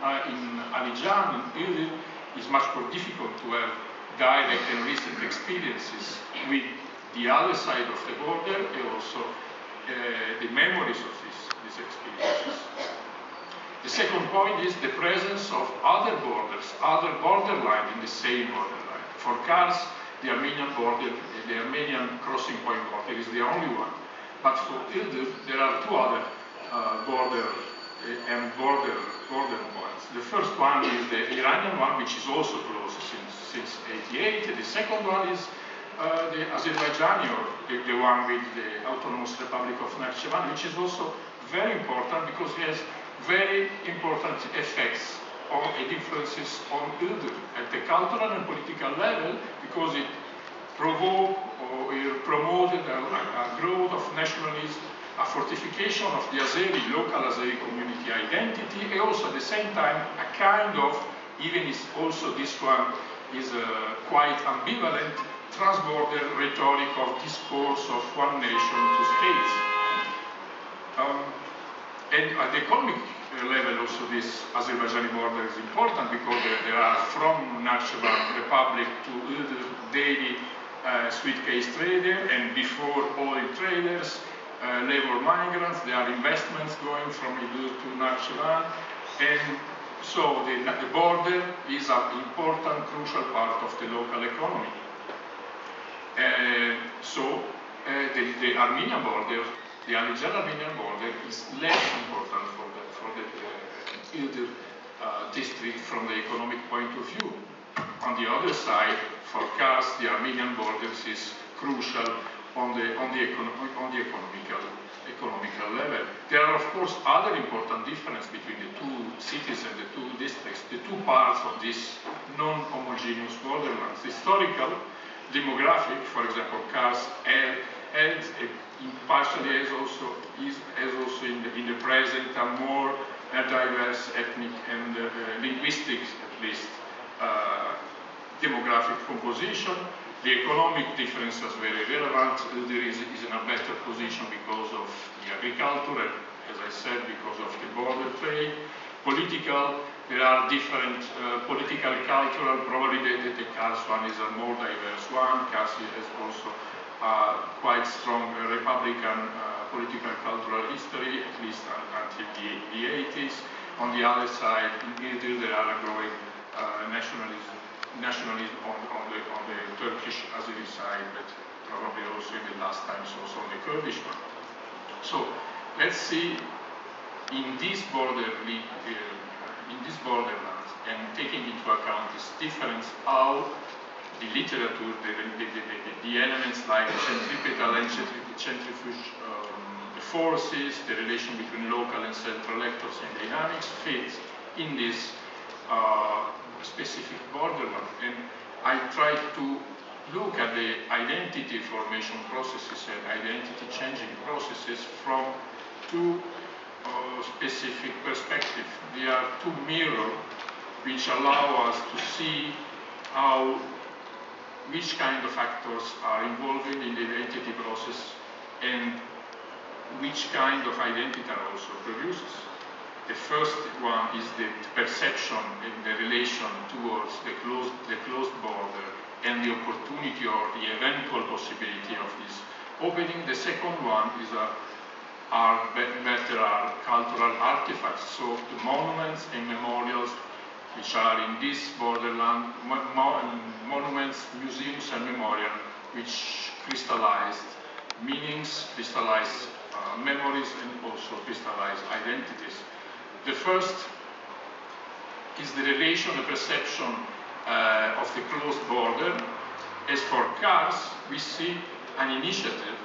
Alijan, in Iğdır, it's much more difficult to have direct and recent experiences with the other side of the border and also the memories of these experiences. The second point is the presence of other borders, other borderlines in the same borderline. For Kars, the Armenian border, the Armenian crossing point border is the only one. But for Iğdır, there are two other border points. The first one is the Iranian one, which is also close since '88. The second one is the Azerbaijani, or the one with the Autonomous Republic of Nakhchivan, which is also very important because it has very important effects or influences on Iğdır at the cultural and political level, because it provoked or it promoted a growth of nationalism, a fortification of the Azeri, local Azeri community identity, and also at the same time a kind of, even if also this one is quite ambivalent, transborder rhetoric of discourse of one nation, two states. And at the economic level also this Azerbaijani border is important because there are from Nakhchivan Republic to Iğdır daily suitcase trader, and before oil traders, labor migrants, there are investments going from Iğdır to Nakhchivan, and so the border is an important, crucial part of the local economy. The Armenian border, the Azerbaijani-Armenian border, is less important for the Iğdır district from the economic point of view. On the other side, for Kars, the Armenian border is crucial on the economical level. There are, of course, other important differences between the two cities and the two districts, the two parts of this non-homogeneous borderlands. Historical, demographic, for example, Kars and partially is also in the present a more diverse ethnic and linguistic, at least, demographic composition. The economic difference is very relevant. Iğdır is in a better position because of the agriculture, as I said, because of the border trade. Political, there are different political, cultural, probably the Kars one is a more diverse one. Kars has also quite strong Republican political cultural history, at least until the 80s. On the other side, in Iğdır, there are a growing nationalism on the Turkish Azeri side, but probably also in the last times also on the Kurdish one. So let's see in this borderlands and taking into account this difference, how the literature, the elements like centripetal and centrifuge forces, the relation between local and central actors and dynamics fit in this specific borderland. And I tried to look at the identity formation processes and identity changing processes from two specific perspectives. They are two mirrors which allow us to see which kind of actors are involved in the identity process and which kind of identity are also produced. The first one is the perception and the relation towards the closed border and the opportunity or the eventual possibility of this opening. The second one is better cultural artifacts, so the monuments and memorials which are in this borderland, monuments, museums and memorials which crystallized meanings, crystallized memories and also crystallized identities. The first is the relation, the perception of the closed border. As for Kars, we see an initiative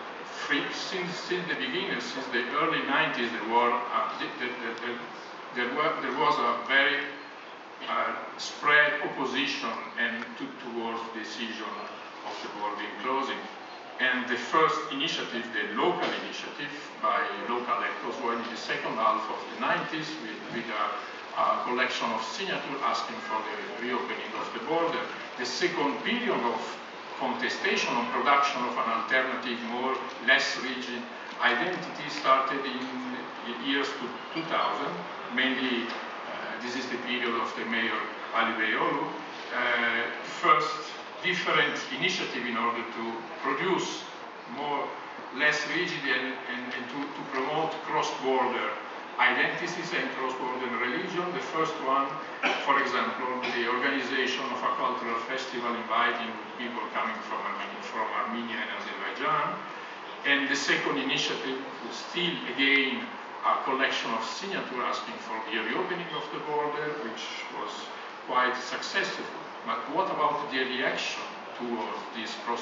since the beginning, since the early 90s. There was a very spread opposition and towards the decision of the border closing. And the first initiative, the local initiative by local actors, was in the second half of the 90s with a collection of signatures asking for the reopening of the border. The second period of contestation on production of an alternative, less rigid identity started in the years 2000. Mainly, this is the period of the mayor Ali Beyoğlu, first different initiative in order to produce less rigid and to promote cross-border identities and cross-border religion. The first one, for example, the organization of a cultural festival inviting people coming from Armenia and Azerbaijan. And the second initiative was still, again, a collection of signatures asking for the reopening of the border, which was quite successful. But what about the reaction towards this process?